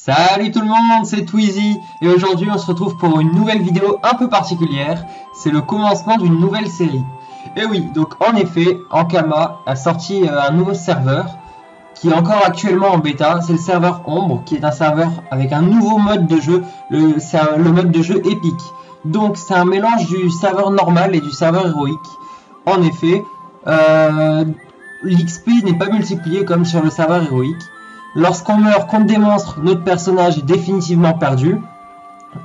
Salut tout le monde, c'est Twizy et aujourd'hui on se retrouve pour une nouvelle vidéo un peu particulière. C'est le commencement d'une nouvelle série. Et oui, donc en effet, Ankama a sorti un nouveau serveur qui est encore actuellement en bêta. C'est le serveur Ombre qui est un serveur avec un nouveau mode de jeu. C'est le mode de jeu épique. Donc c'est un mélange du serveur normal et du serveur héroïque. En effet, l'XP n'est pas multiplié comme sur le serveur héroïque. Lorsqu'on meurt contre des monstres, notre personnage est définitivement perdu.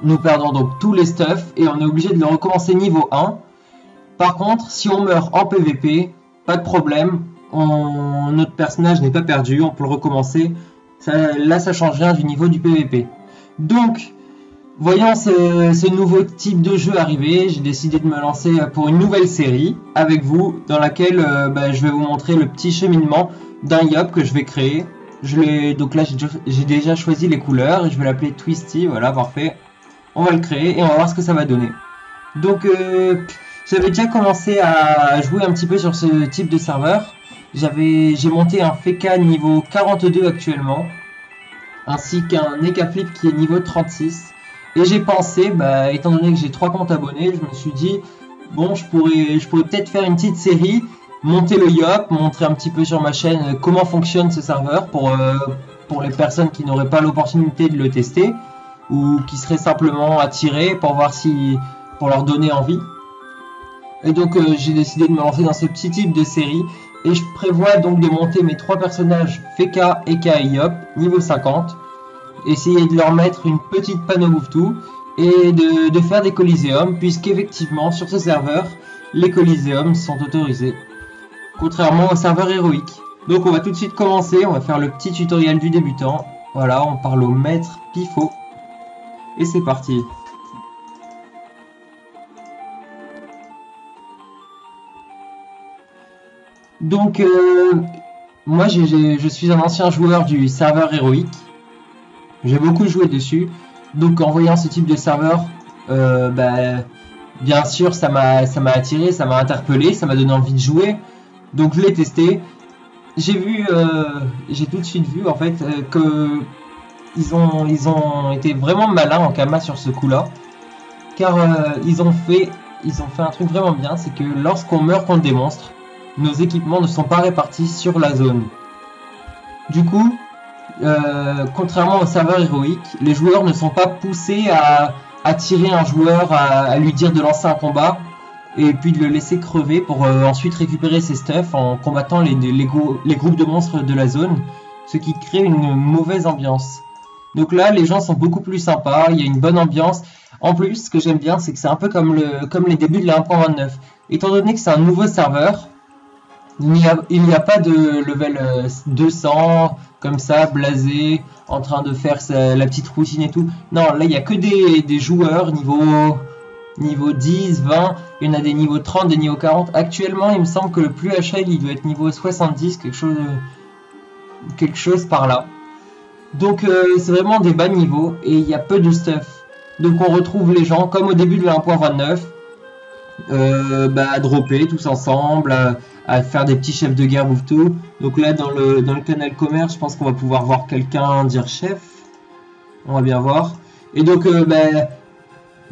Nous perdons donc tous les stuffs et on est obligé de le recommencer niveau 1. Par contre, si on meurt en PVP, pas de problème, notre personnage n'est pas perdu, on peut le recommencer. Là, ça change rien du niveau du PVP. Donc, voyant ce nouveau type de jeu arriver, j'ai décidé de me lancer pour une nouvelle série avec vous, dans laquelle je vais vous montrer le petit cheminement d'un yop que je vais créer. Donc là j'ai déjà choisi les couleurs et je vais l'appeler Twisty, voilà, parfait. On va le créer et on va voir ce que ça va donner. Donc j'avais déjà commencé à jouer un petit peu sur ce type de serveur. J'ai monté un Feka niveau 42 actuellement, ainsi qu'un Ekaflip qui est niveau 36. Et j'ai pensé, étant donné que j'ai 3 comptes abonnés, je me suis dit, bon, je pourrais peut-être faire une petite série, monter le yop, montrer un petit peu sur ma chaîne comment fonctionne ce serveur pour les personnes qui n'auraient pas l'opportunité de le tester ou qui seraient simplement attirées pour voir pour leur donner envie. Et donc j'ai décidé de me lancer dans ce petit type de série et je prévois donc de monter mes 3 personnages Feka, Eka et Yop niveau 50, essayer de leur mettre une petite panneau bouffe-tout et de faire des coliséums, puisqu'effectivement sur ce serveur les coliséums sont autorisés, contrairement au serveur héroïque. Donc on va tout de suite commencer, on va faire le petit tutoriel du débutant. Voilà, on parle au maître Pifo. Et c'est parti. Donc moi je suis un ancien joueur du serveur héroïque. J'ai beaucoup joué dessus. Donc en voyant ce type de serveur, bien sûr ça m'a attiré, ça m'a interpellé, ça m'a donné envie de jouer. Donc je l'ai testé. J'ai tout de suite vu en fait que ils ont été vraiment malins Ankama sur ce coup-là, car ils ont fait un truc vraiment bien, c'est que lorsqu'on meurt contre des monstres, nos équipements ne sont pas répartis sur la zone. Du coup, contrairement au serveur héroïque, les joueurs ne sont pas poussés à tirer un joueur, à lui dire de lancer un combat et puis de le laisser crever pour ensuite récupérer ses stuffs en combattant les groupes de monstres de la zone, ce qui crée une mauvaise ambiance. Donc là, les gens sont beaucoup plus sympas, il y a une bonne ambiance. En plus, ce que j'aime bien, c'est que c'est un peu comme les débuts de la 1.29. Étant donné que c'est un nouveau serveur, il n'y a pas de level 200 comme ça, blasé, en train de faire la petite routine et tout. Non, là il n'y a que des joueurs niveau 10, 20, il y en a des niveaux 30, des niveaux 40. Actuellement, il me semble que le plus HL il doit être niveau 70, quelque chose par là. Donc c'est vraiment des bas niveaux et il y a peu de stuff. Donc on retrouve les gens comme au début de la 1.29. À dropper tous ensemble, à faire des petits chefs de guerre bouffe tout. Donc là dans le canal commerce, je pense qu'on va pouvoir voir quelqu'un dire chef. On va bien voir. Et donc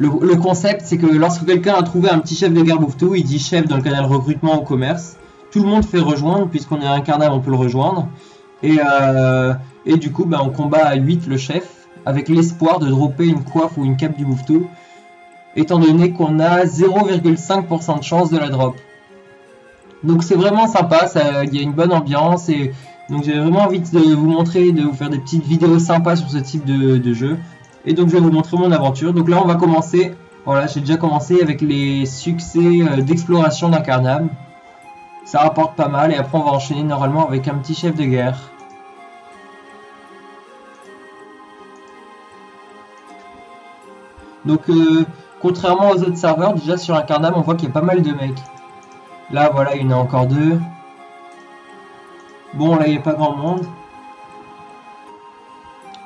le concept, c'est que lorsque quelqu'un a trouvé un petit chef de guerre bouffe tout, il dit chef dans le canal recrutement au commerce. Tout le monde fait rejoindre, puisqu'on est incarnable, on peut le rejoindre. Et du coup on combat à 8 le chef avec l'espoir de dropper une coiffe ou une cape du bouffe tout, étant donné qu'on a 0,5% de chance de la drop. Donc c'est vraiment sympa, il y a une bonne ambiance et donc j'ai vraiment envie de vous montrer, de vous faire des petites vidéos sympas sur ce type de jeu. Et donc je vais vous montrer mon aventure. Donc là on va commencer, voilà, j'ai déjà commencé avec les succès d'exploration d'incarnable. Ça rapporte pas mal et après on va enchaîner normalement avec un petit chef de guerre. Donc contrairement aux autres serveurs, déjà sur incarnable on voit qu'il y a pas mal de mecs. Là voilà, il y en a encore 2. Bon là il n'y a pas grand monde.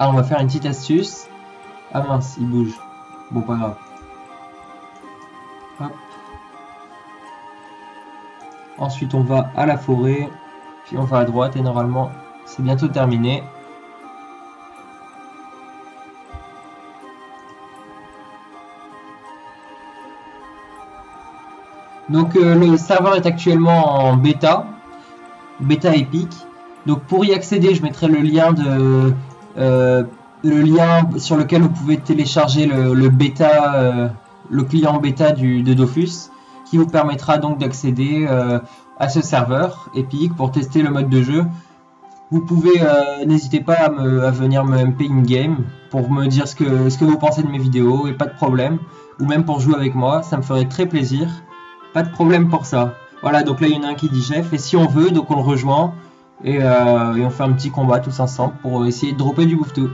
Ah, on va faire une petite astuce. Ah mince, il bouge. Bon, pas grave. Hop. Ensuite on va à la forêt. Puis on va à droite et normalement c'est bientôt terminé. Donc le serveur est actuellement en bêta Epic. Donc pour y accéder, je mettrai le lien sur lequel vous pouvez télécharger le bêta, le client bêta de Dofus, qui vous permettra donc d'accéder à ce serveur Epic pour tester le mode de jeu. Vous pouvez, n'hésitez pas à venir me MP in-game pour me dire ce que vous pensez de mes vidéos, et pas de problème. Ou même pour jouer avec moi, ça me ferait très plaisir. Pas de problème pour ça. Voilà, donc là il y en a un qui dit chef, et si on veut, donc on le rejoint, et on fait un petit combat tous ensemble pour essayer de dropper du bouffe-tout.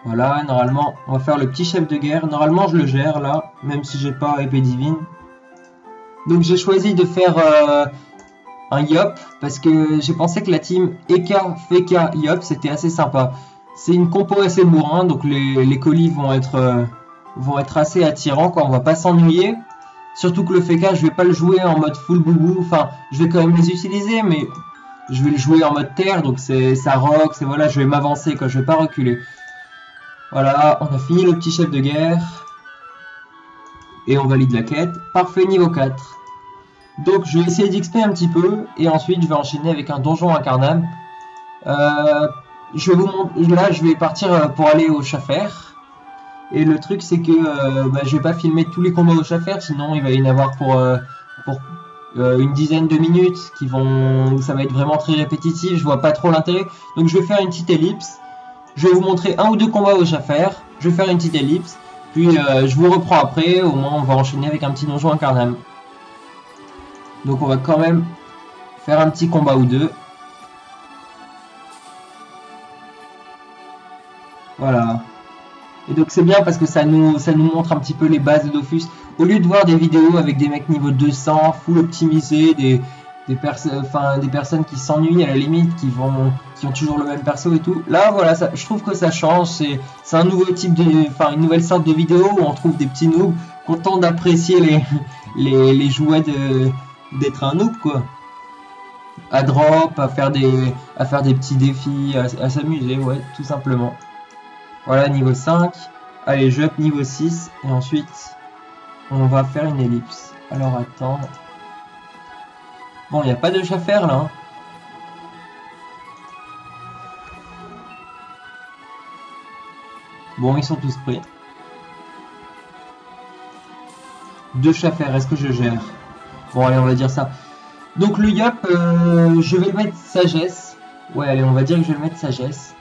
Voilà, normalement, on va faire le petit chef de guerre. Normalement, je le gère là, même si j'ai pas épée divine. Donc j'ai choisi de faire un Yop parce que j'ai pensé que la team Eka, Feka, Yop c'était assez sympa. C'est une compo assez bourrin, donc les colis vont être assez attirants, quoi. On va pas s'ennuyer. Surtout que le Feka, je vais pas le jouer en mode full boubou. Enfin, je vais quand même les utiliser, mais je vais le jouer en mode terre, donc ça rock, voilà, je vais m'avancer, quoi. Je vais pas reculer. Voilà, on a fini le petit chef de guerre. Et on valide la quête. Parfait, niveau 4. Donc je vais essayer d'XP un petit peu. Et ensuite je vais enchaîner avec un donjon incarnable. Je vais vous montrer. Là je vais partir pour aller au Schaffer. Et le truc c'est que je vais pas filmer tous les combats au Schaffer. Sinon il va y en avoir pour une dizaine de minutes où ça va être vraiment très répétitif. Je vois pas trop l'intérêt. Donc je vais faire une petite ellipse. Je vais vous montrer un ou deux combats au Schaffer. Je vais faire une petite ellipse. Puis je vous reprends après, au moins on va enchaîner avec un petit donjon incarnable. Donc on va quand même faire un petit combat ou deux. Voilà. Et donc c'est bien parce que ça nous montre un petit peu les bases de Dofus. Au lieu de voir des vidéos avec des mecs niveau 200, full optimisés, des personnes qui s'ennuient à la limite, qui ont toujours le même perso et tout. Là voilà, je trouve que ça change, c'est un nouveau type une nouvelle sorte de vidéo où on trouve des petits noobs contents d'apprécier les jouets d'être un noob, quoi. À drop, à faire des petits défis, à s'amuser, ouais, tout simplement. Voilà, niveau 5. Allez, je up niveau 6 et ensuite on va faire une ellipse. Alors attends. Bon, il n'y a pas de Schaffer là. Hein. Bon, ils sont tous prêts. 2 Schaffer, est-ce que je gère? Bon, allez, on va dire ça. Donc le Yop, je vais le mettre sagesse. Ouais, allez, on va dire que je vais le mettre sagesse.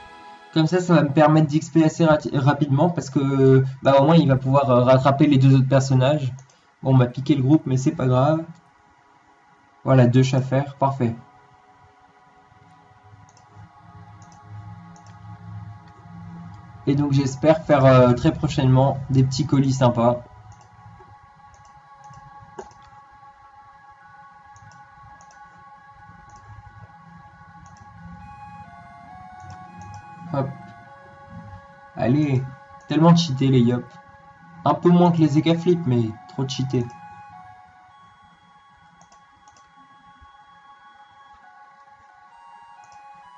Comme ça va me permettre d'XP assez rapidement parce que au moins il va pouvoir rattraper les 2 autres personnages. Bon, on m'a piqué le groupe, mais c'est pas grave. Voilà, 2 Schaffer, parfait. Et donc j'espère faire très prochainement des petits colis sympas. Hop. Allez, tellement cheaté les Yop. Un peu moins que les Eka Flip, mais trop cheaté.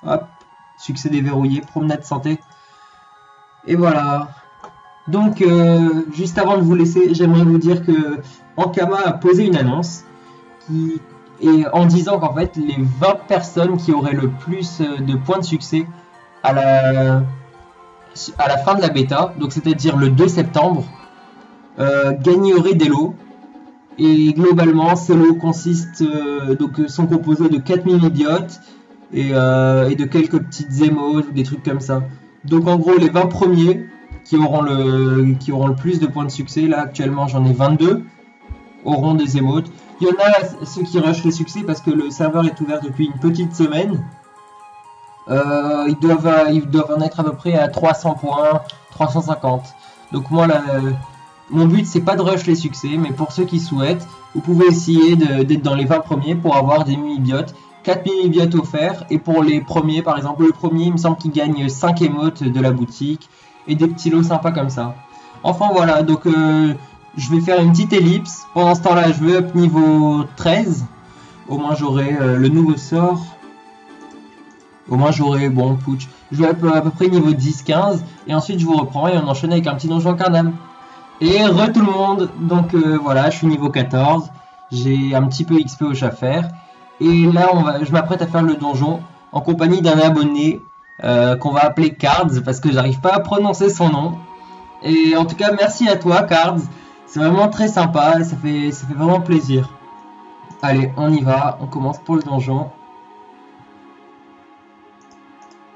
Hop, succès déverrouillé, promenade santé. Et voilà. Donc, juste avant de vous laisser, j'aimerais vous dire que Ankama a posé une annonce en disant qu'en fait, les 20 personnes qui auraient le plus de points de succès à la fin de la bêta, donc c'est-à-dire le 2 septembre, gagneraient des lots. Et globalement, ces lots sont composés de 4 mini-biotes et de quelques petites émotes ou des trucs comme ça. Donc en gros, les 20 premiers qui auront le plus de points de succès, là actuellement j'en ai 22, auront des émotes. Il y en a ceux qui rushent les succès parce que le serveur est ouvert depuis une petite semaine. Ils doivent en être à peu près à 300 points, 350. Donc moi, mon but c'est pas de rush les succès, mais pour ceux qui souhaitent, vous pouvez essayer d'être dans les 20 premiers pour avoir des mini-biotes. 4 mini-biotes offerts, et pour les premiers, par exemple, le premier, il me semble qu'il gagne 5 émotes de la boutique, et des petits lots sympas comme ça. Enfin voilà, donc je vais faire une petite ellipse. Pendant ce temps-là, je vais up niveau 13. Au moins j'aurai le nouveau sort. Au moins j'aurai, bon, putsch, je vais à peu près niveau 10-15, et ensuite je vous reprends et on enchaîne avec un petit donjon carnam. Et re tout le monde, donc voilà, je suis niveau 14, j'ai un petit peu XP au faire, et là je m'apprête à faire le donjon en compagnie d'un abonné qu'on va appeler Cards, parce que j'arrive pas à prononcer son nom. Et en tout cas, merci à toi Cards, c'est vraiment très sympa, ça fait vraiment plaisir. Allez, on y va, on commence pour le donjon.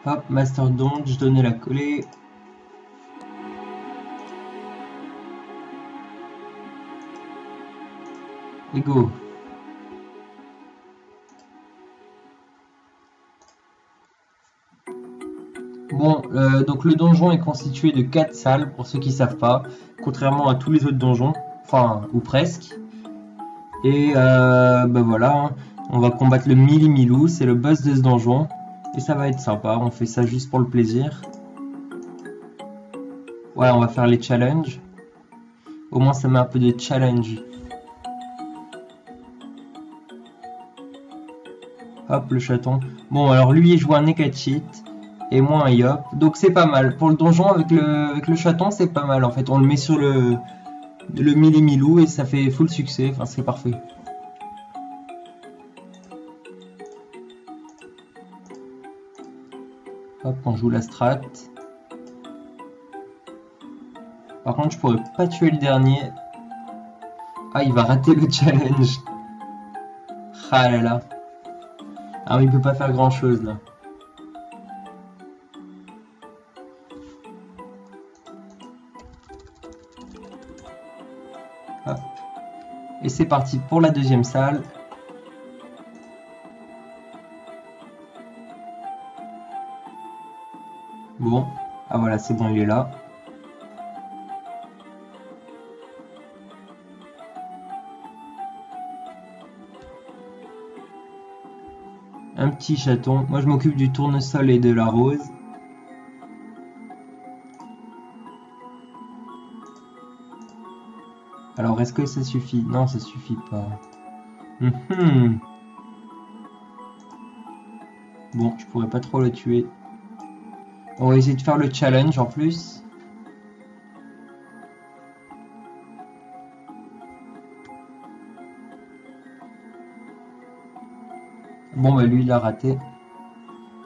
Hop, Master Donge, je donnais la collée. Et go. Bon, donc le donjon est constitué de 4 salles, pour ceux qui savent pas, contrairement à tous les autres donjons, enfin, ou presque. Et bah voilà, hein, on va combattre le Mili-Milou, c'est le boss de ce donjon. Et ça va être sympa, on fait ça juste pour le plaisir. Ouais, on va faire les challenges. Au moins ça met un peu de challenge. Hop, le chaton. Bon, alors lui, il joue un Nekachit. Et moi un Yop. Donc c'est pas mal. Pour le donjon avec le chaton, c'est pas mal en fait. On le met sur le Mili-Milou et ça fait full succès. Enfin, c'est parfait. Hop, on joue la strat. Par contre, je pourrais pas tuer le dernier. Ah, il va rater le challenge. Ah là là. Ah, mais il peut pas faire grand chose là. Hop. Et c'est parti pour la deuxième salle. Bon, ah voilà, c'est bon, il est là. Un petit chaton. Moi, je m'occupe du tournesol et de la rose. Alors, est-ce que ça suffit? Non, ça suffit pas. Bon, je pourrais pas trop le tuer. On va essayer de faire le challenge en plus. Bon, bah lui, il a raté.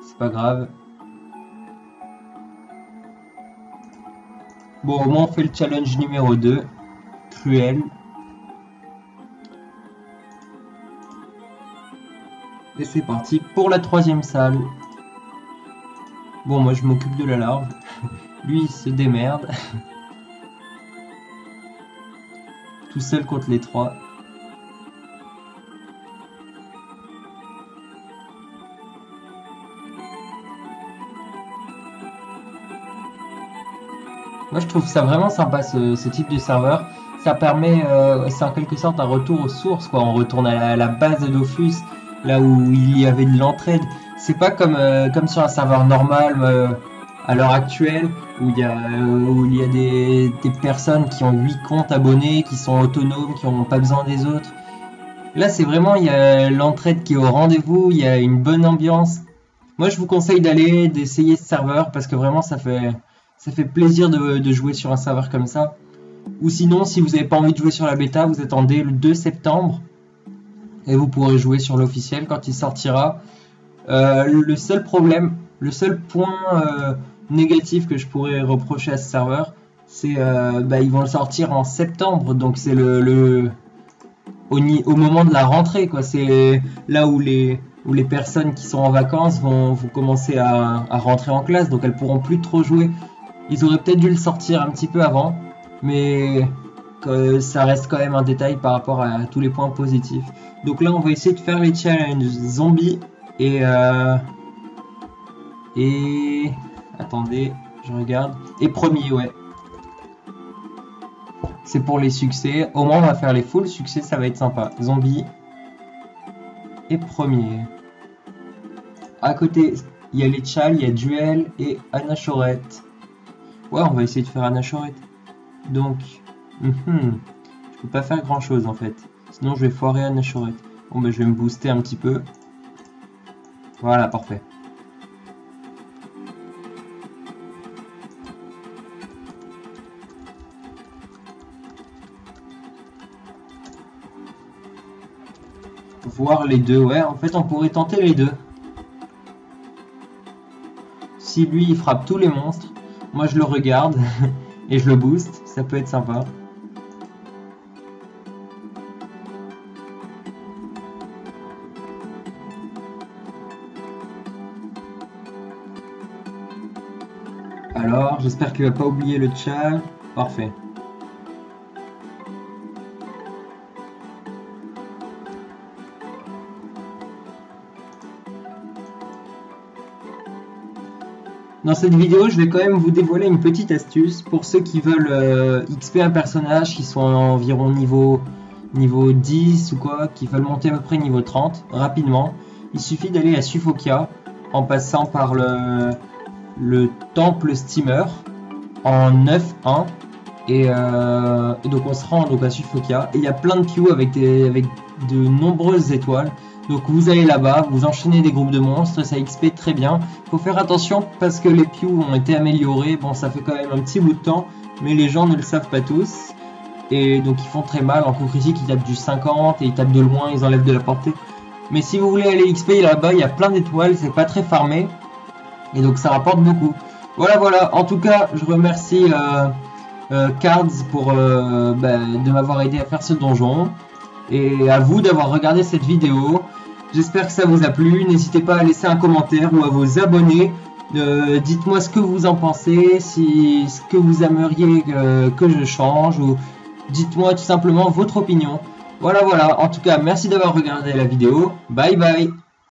C'est pas grave. Bon, au moins, on fait le challenge numéro 2. Cruel. Et c'est parti pour la troisième salle. Bon, moi, je m'occupe de la larve. Lui, il se démerde. Tout seul contre les trois. Moi, je trouve ça vraiment sympa, ce type de serveur. Ça permet, c'est en quelque sorte un retour aux sources, quoi. On retourne à la base de Dofus, là où il y avait de l'entraide. C'est pas comme sur un serveur normal à l'heure actuelle, où il y a des personnes qui ont 8 comptes abonnés, qui sont autonomes, qui n'ont pas besoin des autres. Là, c'est vraiment, il y a l'entraide qui est au rendez-vous, il y a une bonne ambiance. Moi, je vous conseille d'essayer ce serveur, parce que vraiment, ça fait plaisir de jouer sur un serveur comme ça. Ou sinon, si vous n'avez pas envie de jouer sur la bêta, vous attendez le 2 septembre et vous pourrez jouer sur l'officiel quand il sortira. Le seul problème, le seul point négatif que je pourrais reprocher à ce serveur, c'est ils vont le sortir en septembre, donc c'est au moment de la rentrée, quoi. C'est là où les personnes qui sont en vacances vont commencer à rentrer en classe, donc elles pourront plus trop jouer. Ils auraient peut-être dû le sortir un petit peu avant, mais ça reste quand même un détail par rapport à tous les points positifs. Donc là, on va essayer de faire les challenges zombies et attendez, je regarde. Et premier, ouais. C'est pour les succès. Au moins, on va faire les full succès, ça va être sympa. Zombie et premier. À côté, il y a les Chal, il y a Duel et Anachorette. Ouais, on va essayer de faire Anachorette. Donc, je peux pas faire grand chose en fait. Sinon, je vais foirer Anachorette. Bon, ben, je vais me booster un petit peu. Voilà, parfait. voir les deux. Ouais, en fait, on pourrait tenter les deux. Si lui, il frappe tous les monstres, moi, je le regarde et je le booste. Ça peut être sympa. Alors, j'espère qu'il va pas oublier le chat. Parfait. Dans cette vidéo, je vais quand même vous dévoiler une petite astuce pour ceux qui veulent XP un personnage qui sont environ niveau 10 ou quoi, qui veulent monter à peu près niveau 30 rapidement. Il suffit d'aller à Suffokia en passant par le temple steamer en 9-1 et donc on se rend donc à Suffokia et il y a plein de Pew avec de nombreuses étoiles. Donc vous allez là-bas, vous enchaînez des groupes de monstres, ça XP très bien. Faut faire attention parce que les Pew ont été améliorés, bon ça fait quand même un petit bout de temps, mais les gens ne le savent pas tous. Et donc ils font très mal, en coup critique ils tapent du 50 et ils tapent de loin, ils enlèvent de la portée. Mais si vous voulez aller XP là-bas, il y a plein d'étoiles, c'est pas très farmé. Et donc ça rapporte beaucoup. Voilà, en tout cas je remercie Cards pour de m'avoir aidé à faire ce donjon. Et à vous d'avoir regardé cette vidéo. J'espère que ça vous a plu. N'hésitez pas à laisser un commentaire ou à vous abonner. Dites-moi ce que vous en pensez, ce que vous aimeriez que je change, ou dites-moi tout simplement votre opinion. Voilà, en tout cas, merci d'avoir regardé la vidéo. Bye bye.